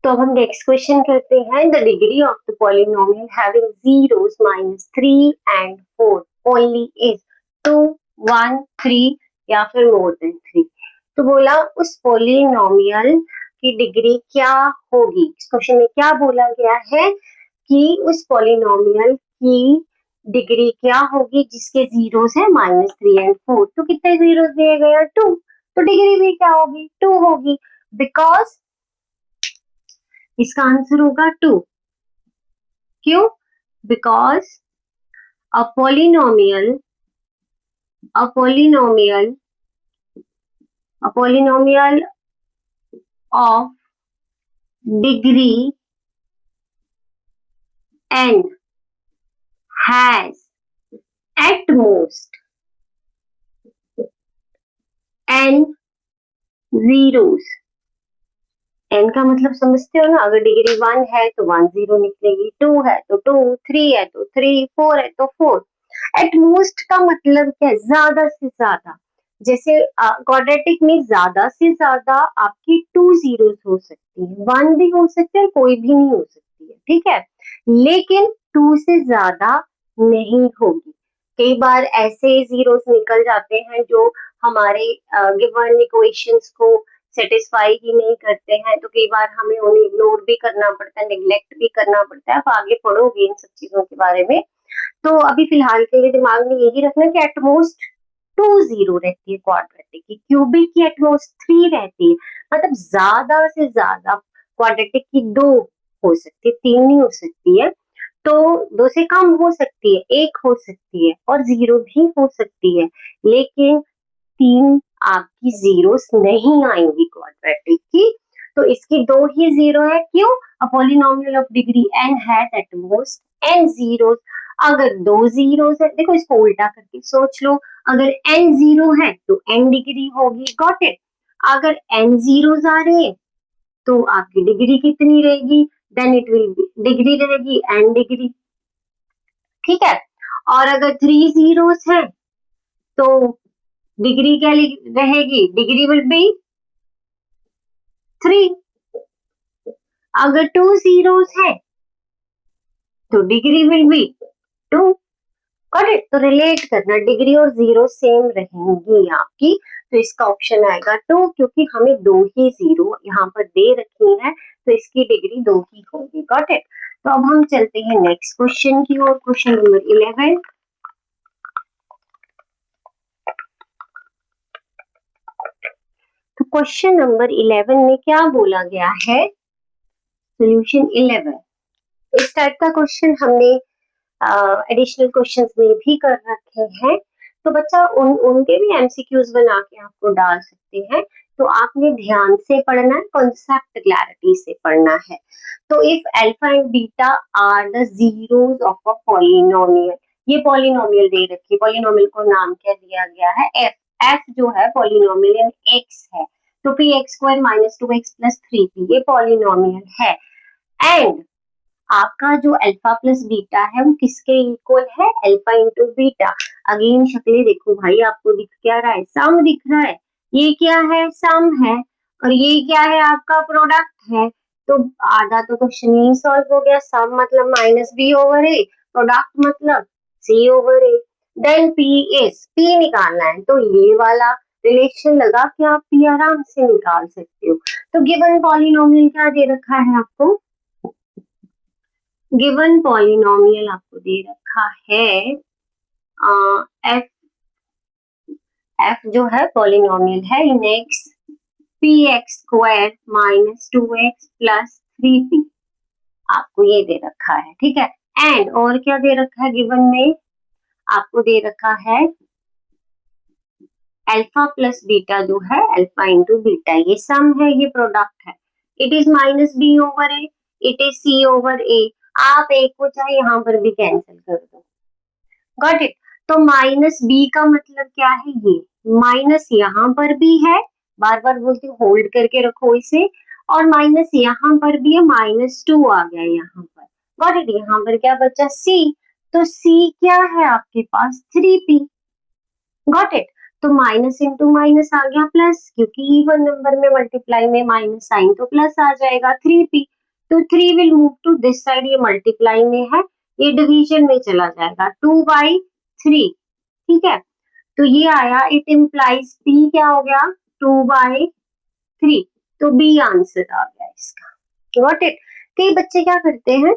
तो अब हम नेक्स्ट क्वेश्चन करते हैं। The degree of the polynomial having zeros -3 and 4 only is 2, 1, 3 या फिर मोर देन 3। तो बोला उस पॉलिनोमियल की डिग्री क्या होगी। इस क्वेश्चन में क्या बोला गया है कि उस पॉलिनोमियल की डिग्री क्या होगी जिसके जीरोस है -3 and 4। तो कितने जीरोस दिए गए हैं? 2। तो डिग्री भी क्या होगी? 2 होगी। बिकॉज इसका आंसर होगा 2। क्यों? Because a polynomial a polynomial a polynomial of degree n has at most n zeros। n का मतलब समझते हो ना, अगर डिग्री 1 है तो 1 जीरो निकलेगी, 2 है तो 2, 3 है तो 3, 4 है तो 4। एट मोस्ट का मतलब क्या है? ज्यादा से ज्यादा। जैसे क्वाड्रेटिक में ज्यादा से ज्यादा आपकी 2 जीरोस हो सकती है, 1 भी हो सकती है, कोई भी नहीं हो सकती है, ठीक है। लेकिन 2 से ज्यादा नहीं होगी। कई बार ऐसे जीरोस निकल जाते हैं जो हमारे गिवन इक्वेशंस को सेटिस्फाई ही नहीं करते हैं, तो कई बार हमें उन्हें इग्नोर भी करना पड़ता है, नेग्लेक्ट भी करना पड़ता है। आप आगे पढ़ोगे इन सब चीजों के बारे में। तो अभी फिलहाल के लिए दिमाग में यही रखना कि एटमोस्ट 2 जीरो रहती है क्वाड्रेटिक की, क्यूबिक की एटमोस्ट 3 रहती है। मतलब ज्यादा से ज्यादा क्वाड्रेटिक की 2 हो सकती है, 3 नहीं हो सकती है। तो 2 से कम हो सकती है, 1 हो सकती है और 0 भी हो सकती है। लेकिन 3 आपकी जीरोस नहीं आएंगी क्वाड्रेटिक की। तो इसकी 2 ही जीरो है। क्यों? A polynomial of degree n has at most n zeros. अगर 2 जीरोस है, देखो इसको उल्टा करके सोच लो, अगर n जीरो है तो n डिग्री होगी। Got it? अगर n जीरोस आ रहे हैं तो आपकी डिग्री कितनी रहेगी? Then it will be degree रहेगी n डिग्री, ठीक है। और अगर 3 जीरोस है तो डिग्री क्या रहेगी? Degree will be 3। अगर 2 जीरोस है तो degree will be 2। Got it? तो रिलेट करना, डिग्री और जीरो सेम रहेंगी आपकी। तो इसका ऑप्शन आएगा 2, क्योंकि हमें 2 ही जीरो यहाँ पर दे रखी है, तो इसकी डिग्री 2 ही होगी। Got it? तो अब हम चलते हैं नेक्स्ट क्वेश्चन की ओर। Question number 11। तो क्वेश्चन नंबर 11 में क्या बोला गया है? सोल्यूशन 11। इस टाइप का क्वेश्चन हमने एडिशनल क्वेश्चंस में भी कर रखे हैं। तो बच्चा उनके भी एमसीक्यूज बना के आपको डाल सकते हैं। तो आपने ध्यान से पढ़ना है, कॉन्सेप्ट क्लैरिटी से पढ़ना है। तो if alpha and beta are the zeros of a polynomial, ये पॉलिनोमियल दे रखी है, पॉलिनोमियल को नाम क्या दिया गया है? एफ। एफ जो है पॉलिनोमियल इन एक्स है, तो P x square minus 2x plus 3p ये पॉलिनोमियल है। एंड आपका जो अल्फा प्लस बीटा है वो किसके इक्वल है? Alpha into beta. अगेन शक्लें देखो भाई, आपको दिख क्या रहा है? सम दिख रहा है। ये क्या है? सम है। और ये क्या है? आपका प्रोडक्ट है। तो आधा तो क्वेश्चन ही सॉल्व हो गया। सम मतलब minus B over A, product मतलब C over A. Then P is, P निकालना है तो ये वाला रिलेशन लगा के आप पी आराम से निकाल सकते हो। तो गिवन पॉलिनोमियल क्या दे रखा है आपको? गिवन पॉलिनोमियल आपको दे रखा है एफ। एफ जो है पॉलिनोमियल है in x p x square minus 2x plus 3p, आपको ये दे रखा है, ठीक है। एंड और क्या दे रखा है गिवन में? आपको दे रखा है अल्फा प्लस बीटा जो है अल्फा इंटू बीटा, ये सम है, ये प्रोडक्ट है। It is minus B over A, it is C over A. आप एक को चाहे यहाँ पर भी कैंसिल कर दो। Got it? तो माइनस बी का मतलब क्या है? ये माइनस यहाँ पर भी है, बार बार बोलती हूँ होल्ड करके रखो इसे। और माइनस यहाँ पर भी है, -2 आ गया यहाँ पर। Got it? यहाँ पर क्या बचा? सी। तो सी क्या है आपके पास? 3p। Got it? तो माइनस इंटू माइनस आ गया प्लस, क्योंकि इवन नंबर में मल्टीप्लाई में माइनस साइन तो प्लस आ जाएगा 3p। तो 3 will move to this side, ये मल्टीप्लाई में है, ये डिवीजन में चला जाएगा 2/3। ठीक है, तो ये आया, इट इम्प्लाइज p क्या हो गया 2/3। तो बी आंसर आ गया इसका। Got it. कई बच्चे क्या करते हैं,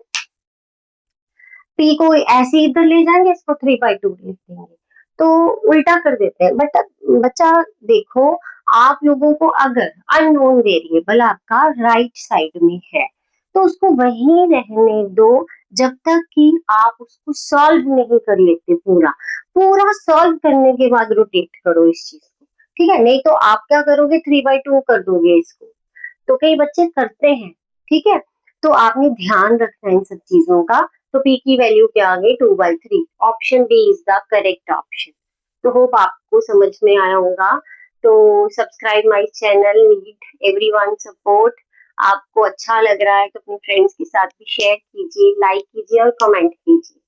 p को ऐसे इधर ले जाएंगे, इसको 3/2 लिख देंगे, तो उल्टा कर देते हैं। बट बच्चा देखो, आप लोगों को अगर अननोन वेरिएबल आपका राइट साइड में है तो उसको वहीं रहने दो जब तक कि आप उसको सॉल्व नहीं कर लेते। पूरा पूरा सॉल्व करने के बाद रोटेट करो इस चीज को, ठीक है? नहीं तो आप क्या करोगे, 3/2 कर दोगे इसको। तो कई बच्चे करते हैं, ठीक है? तो आपने ध्यान रखना है इन सब चीजों का। तो p की वैल्यू क्या आ गई 2/3। Option B is the correct option. तो होप आपको समझ में आया होगा। तो subscribe my channel, need everyone support. आपको अच्छा लग रहा है तो अपने फ्रेंड्स के साथ भी शेयर कीजिए, लाइक कीजिए और कमेंट कीजिए।